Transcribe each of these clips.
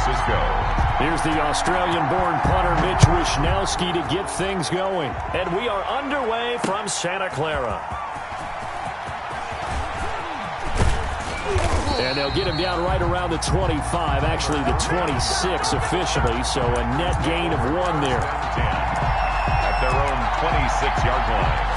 Francisco. Here's the Australian-born punter Mitch Wishnowsky to get things going. And we are underway from Santa Clara. And they'll get him down right around the 25, actually the 26 officially, so a net gain of 1 there. 10 at their own 26-yard line.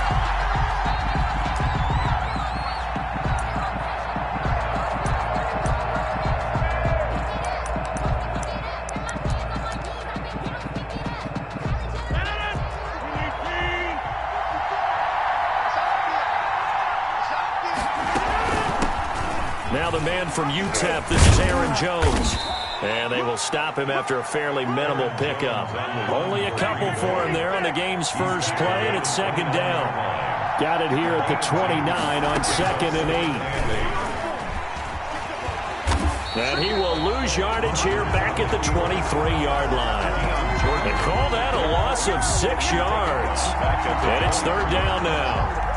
Now the man from UTEP, this is Aaron Jones. And they will stop him after a fairly minimal pickup. Only a couple for him there on the game's first play, and it's second down. Got it here at the 29 on 2nd and 8. And he will lose yardage here back at the 23-yard line. They call that a loss of 6 yards. And it's third down now.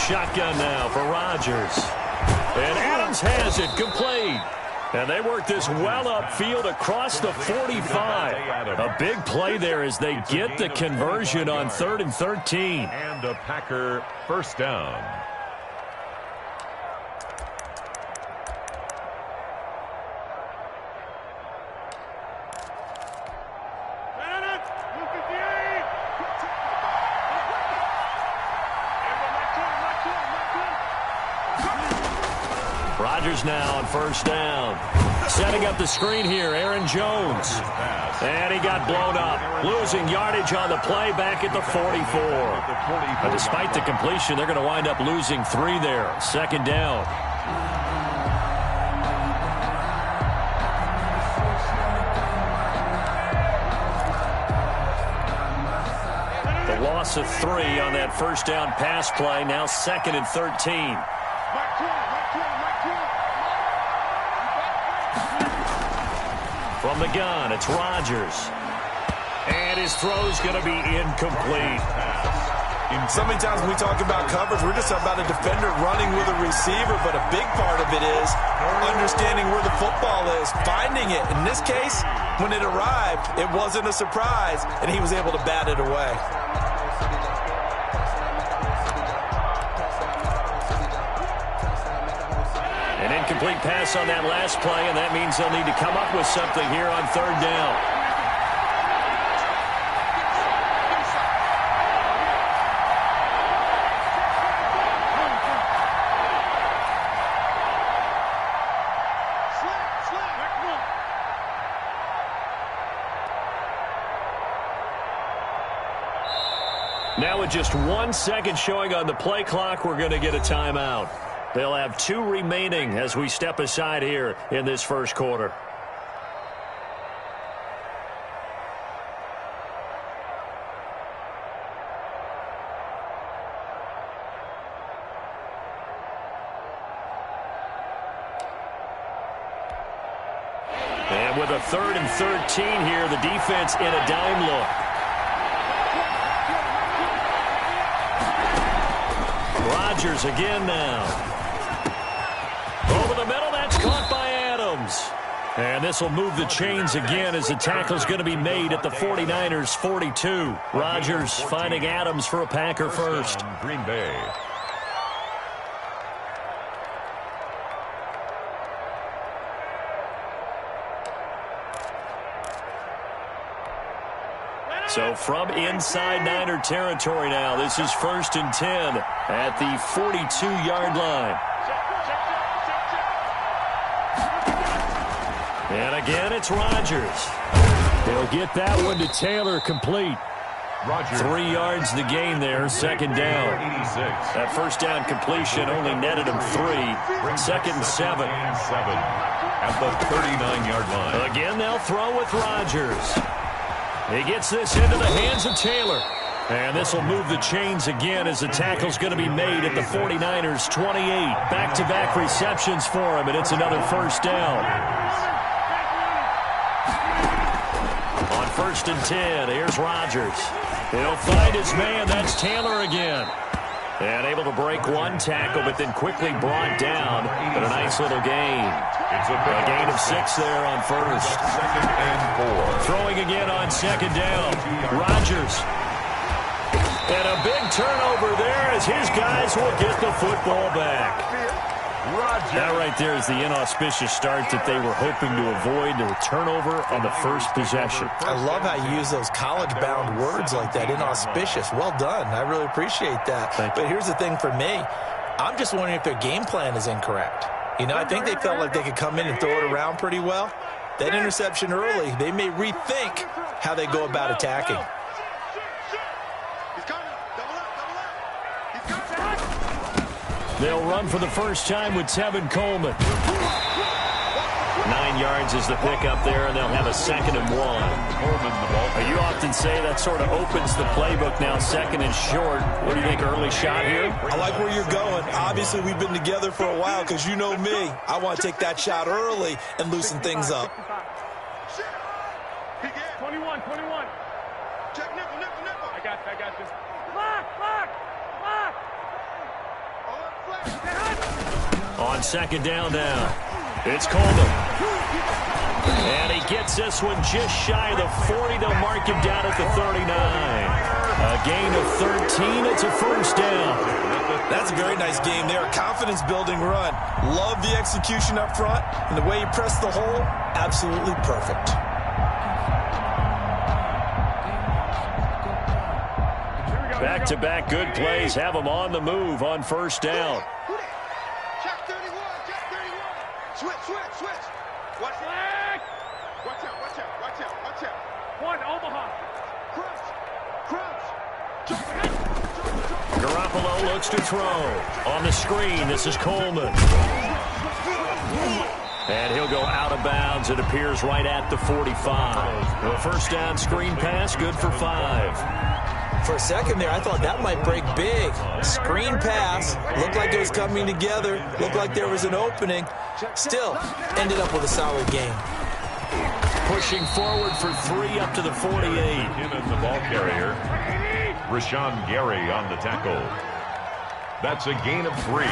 Shotgun now for Rodgers. And Adams has it complete. And they work this well upfield across the 45. A big play there as they get the conversion on 3rd and 13. And a Packer first down. Rodgers now on first down. Setting up the screen here, Aaron Jones. And he got blown up. Losing yardage on the play back at the 44. But despite the completion, they're going to wind up losing 3 there. Second down. The loss of 3 on that first down pass play. Now 2nd and 13. From the gun, it's Rodgers. And his throw's going to be incomplete. So many times when we talk about coverage, we're just about a defender running with a receiver, but a big part of it is understanding where the football is, finding it. In this case, when it arrived, it wasn't a surprise, and he was able to bat it away. An incomplete pass on that last play, and that means they'll need to come up with something here on third down. Now with just 1 second showing on the play clock, we're going to get a timeout. They'll have 2 remaining as we step aside here in this first quarter. And with a 3rd and 13 here, the defense in a dime look. Rodgers again now. Over the middle, that's caught by Adams. And this will move the chains again as the tackle's going to be made at the 49ers 42. Rodgers finding Adams for a Packer first. Green Bay. So from inside Niner territory now, this is 1st and 10 at the 42-yard line. And again, it's Rodgers. He'll get that one to Taylor complete. Rodgers. 3 yards the gain there, second down. 86. That first down completion only netted him 3. 2nd and 7. At the 39-yard line. Again, they'll throw with Rodgers. He gets this into the hands of Taylor. And this will move the chains again as the tackle's going to be made at the 49ers' 28. Back-to-back receptions for him, and it's another first down. On 1st and 10, here's Rodgers. He'll find his man. That's Taylor again. And able to break one tackle, but then quickly brought down. But a nice little gain. It's a gain of 6 there on 1st. 2nd and 4. Throwing again on 2nd down. Rodgers. And a big turnover there as his guys will get the football back. That right there is the inauspicious start that they were hoping to avoid, the turnover on the first possession. I love how you use those college-bound words like that, inauspicious. Well done. I really appreciate that. But here's the thing for me. I'm just wondering if their game plan is incorrect. You know, I think they felt like they could come in and throw it around pretty well. That interception early, they may rethink how they go about attacking. They'll run for the first time with Tevin Coleman. 9 yards is the pickup there, and they'll have a 2nd and 1. You often say that sort of opens the playbook now, 2nd and short. What do you think, early shot here? I like where you're going. Obviously, we've been together for a while because you know me. I want to take that shot early and loosen things up. 21. Check nickel. I got you. Lock. On 2nd down now, it's Coleman. And he gets this one just shy of the 40. They'll mark him down at the 39. A gain of 13. It's a first down. That's a very nice game there. Confidence-building run. Love the execution up front. And the way he pressed the hole, absolutely perfect. Back-to-back good plays have them on the move on first down. Check 31. Switch. Watch out. One, Omaha. Crouch. Garoppolo looks to throw. On the screen, this is Coleman. And he'll go out of bounds. It appears right at the 45. The first down screen pass, good for 5. For a second there, I thought that might break big. Screen pass. Looked like it was coming together. Looked like there was an opening. Still, ended up with a solid game. Pushing forward for 3 up to the 48. Him as the ball carrier. Rashawn Gary on the tackle. That's a gain of 3.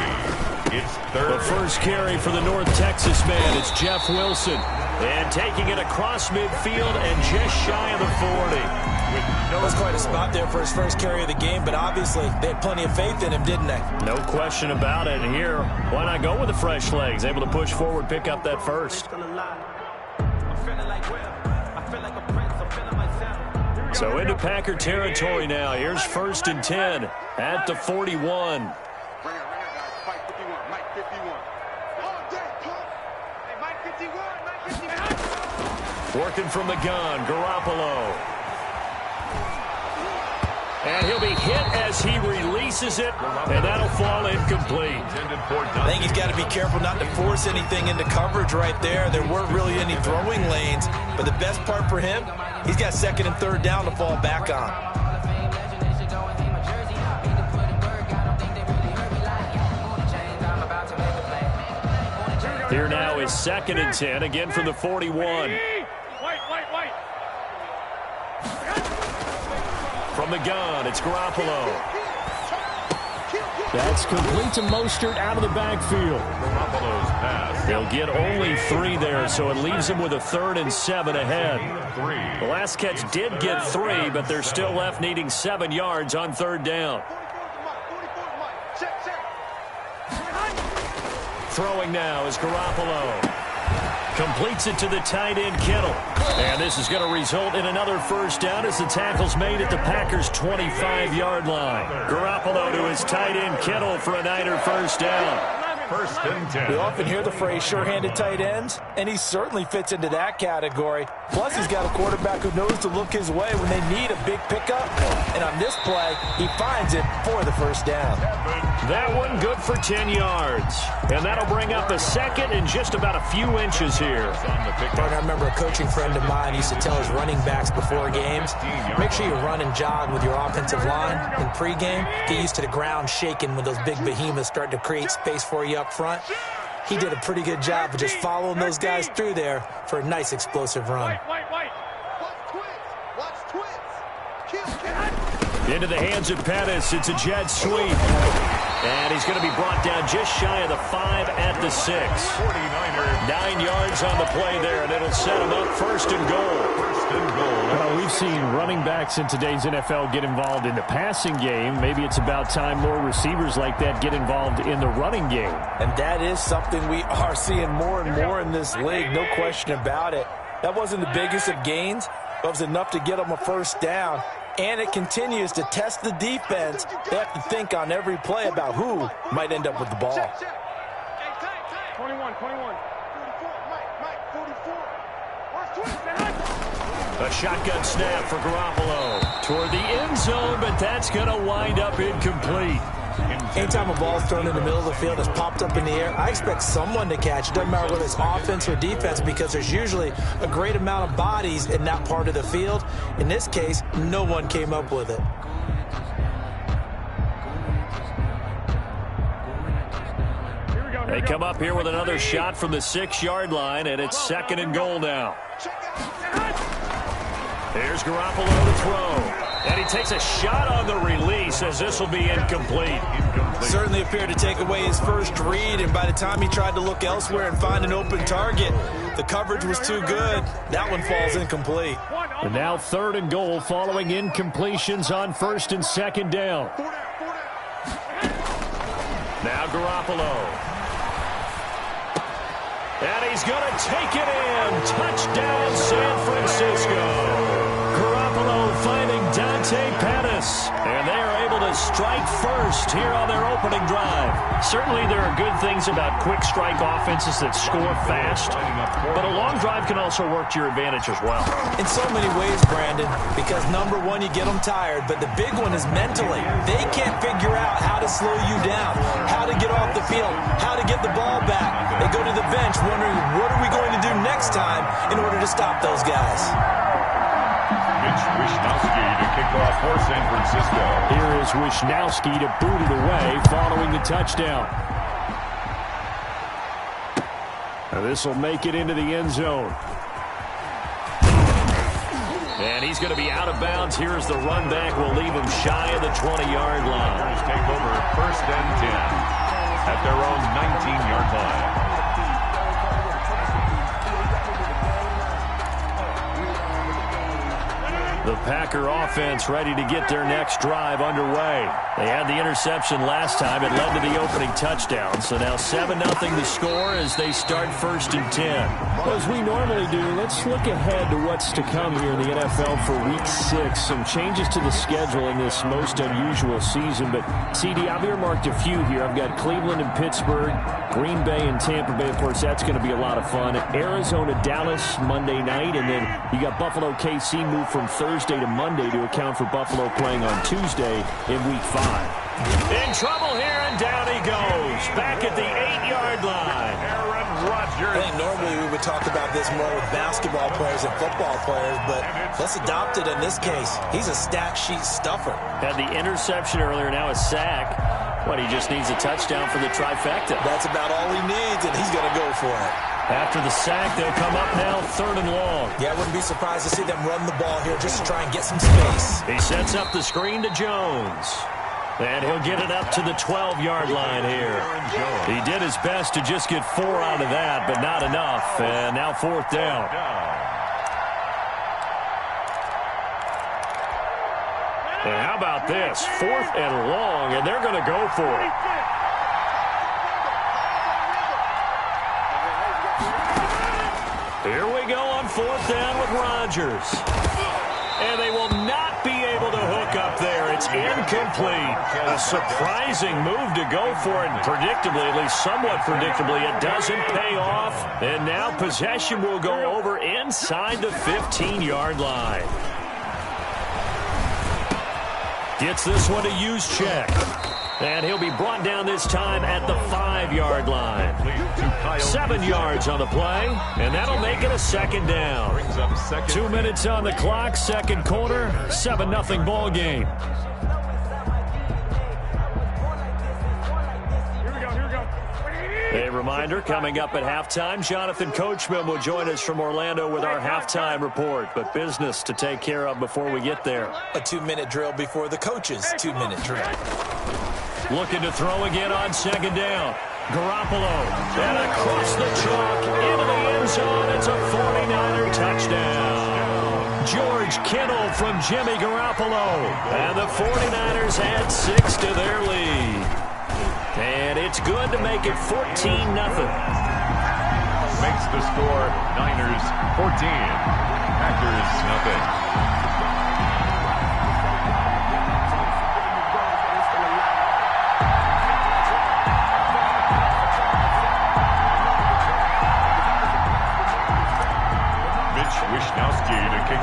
It's 3rd. The first carry for the North Texas man. It's Jeff Wilson. And taking it across midfield and just shy of the 40. That was quite a spot there for his first carry of the game, but obviously they had plenty of faith in him, didn't they? No question about it. And here, why not go with the fresh legs? Able to push forward, pick up that first. So into Packer territory now. Here's 1st and 10 at the 41. Working from the gun, Garoppolo. And he'll be hit as he releases it, and that'll fall incomplete. I think he's got to be careful not to force anything into coverage right there. There weren't really any throwing lanes, but the best part for him, he's got 2nd and 3rd down to fall back on. Here now is 2nd and 10, again from the 41. White. From the gun, it's Garoppolo. That's complete to Mostert out of the backfield. Garoppolo's pass. They'll get only 3 there, so it leaves them with a 3rd and 7 ahead. 3. The last catch did get 3, but they're still left needing 7 yards on 3rd down. Throwing now is Garoppolo. Completes it to the tight end, Kittle. And this is going to result in another first down as the tackle's made at the Packers' 25-yard line. Garoppolo to his tight end, Kittle, for a Niner first down. first and 10. We often hear the phrase sure-handed tight ends, and he certainly fits into that category. Plus, he's got a quarterback who knows to look his way when they need a big pickup. And on this play, he finds it for the first down. That one good for 10 yards. And that'll bring up a second and just about a few inches here. I remember a coaching friend of mine used to tell his running backs before games, make sure you run and jog with your offensive line in pregame. Get used to the ground shaking when those big behemoths start to create space for you up front. He did a pretty good job of just following those guys through there for a nice explosive run. Into the hands of Pettis. It's a jet sweep. And he's going to be brought down just shy of the 5 at the 6. 9 yards on the play there, and it'll set him up first and goal. Well, we've seen running backs in today's NFL get involved in the passing game. Maybe it's about time more receivers like that get involved in the running game. And that is something we are seeing more and more in this league, no question about it. That wasn't the biggest of gains, but it was enough to get them a first down. And it continues to test the defense. They have to think on every play about who might end up with the ball. 21. A shotgun snap for Garoppolo toward the end zone, but that's going to wind up incomplete. Anytime a ball's thrown in the middle of the field, it's popped up in the air, I expect someone to catch it. Doesn't matter whether it's offense or defense, because there's usually a great amount of bodies in that part of the field. In this case, no one came up with it. They come up here with another shot from the 6-yard line, and it's second and goal now. Here's Garoppolo to throw. And he takes a shot on the release as this will be incomplete. Certainly appeared to take away his first read, and by the time he tried to look elsewhere and find an open target, the coverage was too good. That one falls incomplete. And now third and goal following incompletions on first and second down. Now Garoppolo. And he's going to take it in. Touchdown, San Francisco. Garoppolo finding Dante Pettis. And they are able to strike first here on their opening drive. Certainly there are good things about quick strike offenses that score fast, but a long drive can also work to your advantage as well. In so many ways, Brandon, because number one, you get them tired, but the big one is mentally. They can't figure out how to slow you down, how to get off the field, how to get the ball back. They go to the bench wondering, what are we going to do next time in order to stop those guys? Mitch Wishnowsky to kick off for San Francisco. Here is Wishnowsky to boot it away following the touchdown. Now this will make it into the end zone. And he's going to be out of bounds. Here's the run back. Will leave him shy of the 20-yard line. Take over first and 10 at their own 19-yard line. The Packer offense ready to get their next drive underway. They had the interception last time. It led to the opening touchdown. So now 7-0 the score as they start first and 10. Well, as we normally do, let's look ahead to what's to come here in the NFL for Week 6. Some changes to the schedule in this most unusual season. But, CD, I've earmarked a few here. I've got Cleveland and Pittsburgh, Green Bay and Tampa Bay. Of course, that's going to be a lot of fun. Arizona, Dallas, Monday night. And then you got Buffalo, KC move from Thursday to Monday to account for Buffalo playing on Tuesday in Week 5. In trouble here, and down he goes. Back at the 8-yard line. Aaron Rodgers. I think normally we would talk about this more with basketball players and football players, but let's adopt it in this case. He's a stat sheet stuffer. Had the interception earlier, now a sack. What, he just needs a touchdown for the trifecta. That's about all he needs, and he's going to go for it. After the sack, they'll come up now third and long. Yeah, I wouldn't be surprised to see them run the ball here just to try and get some space. He sets up the screen to Jones. And he'll get it up to the 12-yard line here. He did his best to just get 4 out of that, but not enough. And now fourth down. And how about this? 4th and long, and they're going to go for it. Here we go on 4th down with Rodgers. And they will not be able to hook up there. It's incomplete. A surprising move to go for it. Predictably, at least somewhat predictably, it doesn't pay off. And now possession will go over inside the 15-yard line. Gets this one to Juszczyk. And he'll be brought down this time at the 5-yard line. 7 yards on the play, and that'll make it a second down. 2 minutes on the clock, second quarter, 7-0 ball game. A reminder, coming up at halftime, Jonathan Coachman will join us from Orlando with our halftime report, but business to take care of before we get there. A 2-minute drill before the coach's 2-minute drill. Looking to throw again on second down. Garoppolo, and across the chalk, into the end zone. It's a 49er touchdown. George Kittle from Jimmy Garoppolo. And the 49ers add 6 to their lead. And it's good to make it 14-0. Makes the score Niners 14, Packers 0.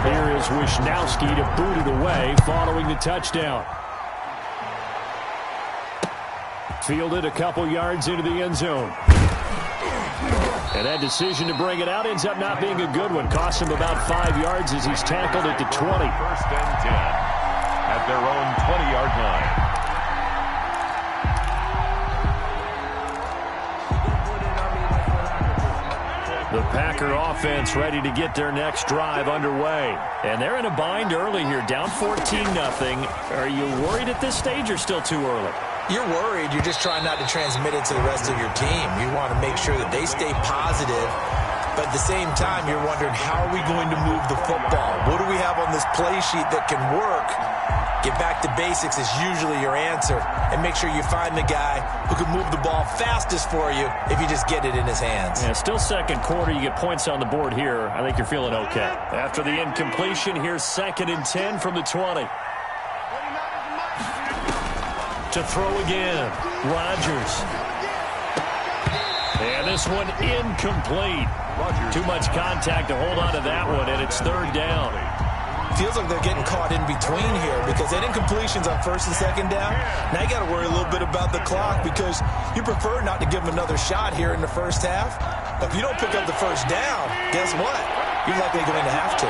Here is Wishnowsky to boot it away following the touchdown. Fielded a couple yards into the end zone. And that decision to bring it out ends up not being a good one. Costs him about 5 yards as he's tackled at the 20. First and 10 at their own 20-yard line. The Packer offense ready to get their next drive underway. And they're in a bind early here, down 14-0. Are you worried at this stage or still too early? You're worried. You're just trying not to transmit it to the rest of your team. You want to make sure that they stay positive. But at the same time, you're wondering, how are we going to move the football? What do we have on this play sheet that can work? Get back to basics is usually your answer. And make sure you find the guy who can move the ball fastest for you if you just get it in his hands. Yeah, still second quarter. You get points on the board here. I think you're feeling okay. After the incompletion, here's 2nd and 10 from the 20. To throw again, Rodgers. And this one incomplete. Too much contact to hold on to that one, and it's 3rd down. Feels like they're getting caught in between here because that incompletion's on 1st and 2nd down. Now you got to worry a little bit about the clock because you prefer not to give them another shot here in the first half. But if you don't pick up the 1st down, guess what? You're likely going to have to.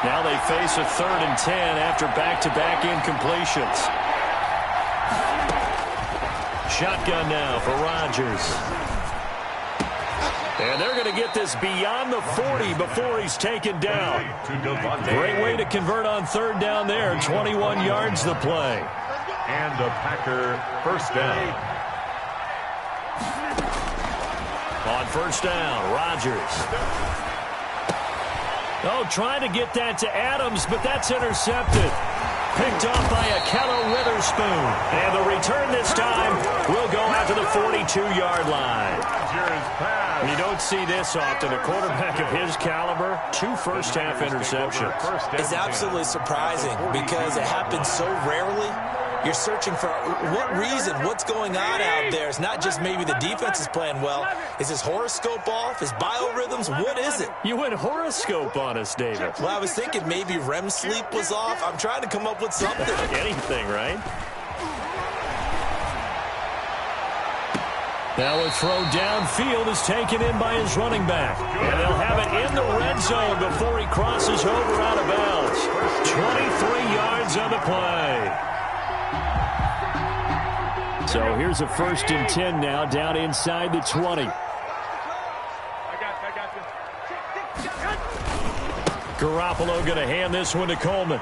Now they face a 3rd and 10 after back-to-back incompletions. Shotgun now for Rodgers. And they're going to get this beyond the 40 before he's taken down. Great way to convert on 3rd down there. 21 yards the play. And a Packer 1st down. On 1st down, Rodgers. Oh, trying to get that to Adams, but that's intercepted. Picked off by Akello Witherspoon. And the return this time will go out to the 42-yard line. You don't see this often. A quarterback of his caliber, 2 first-half interceptions. It's absolutely surprising because it happens so rarely. You're searching for what reason, what's going on out there. It's not just maybe the defense is playing well. Is his horoscope off? His biorhythms? What is it? You went horoscope on us, David. Well, I was thinking maybe REM sleep was off. I'm trying to come up with something. Anything, right? Now a throw downfield is taken in by his running back. And they'll have it in the red zone before he crosses over out of bounds. 23 yards on the play. So here's a 1st and 10 now down inside the 20. Garoppolo going to hand this one to Coleman.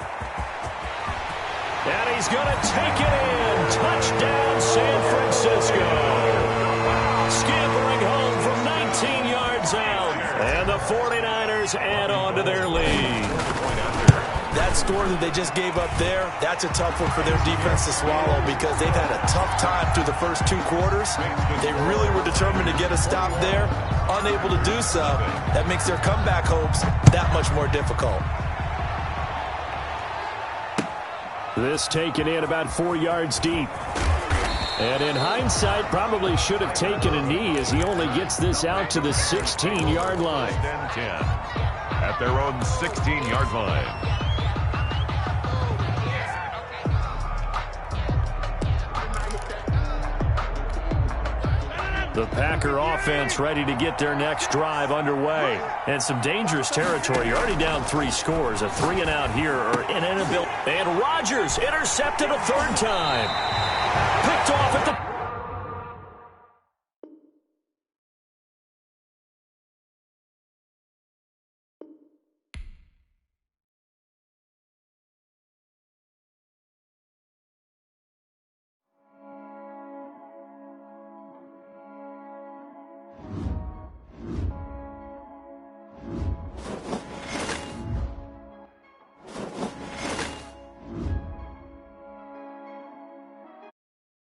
And he's going to take it in. Touchdown, San Francisco. Scampering home from 19 yards out. And the 49ers add on to their lead. That score that they just gave up there, that's a tough one for their defense to swallow because they've had a tough time through the first 2 quarters. They really were determined to get a stop there, unable to do so. That makes their comeback hopes that much more difficult. This taken in about 4 yards deep. And in hindsight, probably should have taken a knee as he only gets this out to the 16-yard line. 10 at their own 16-yard line. The Packer offense ready to get their next drive underway. And some dangerous territory. You're already down 3 scores. A 3-and-out here or an inability. And Rodgers intercepted a third time.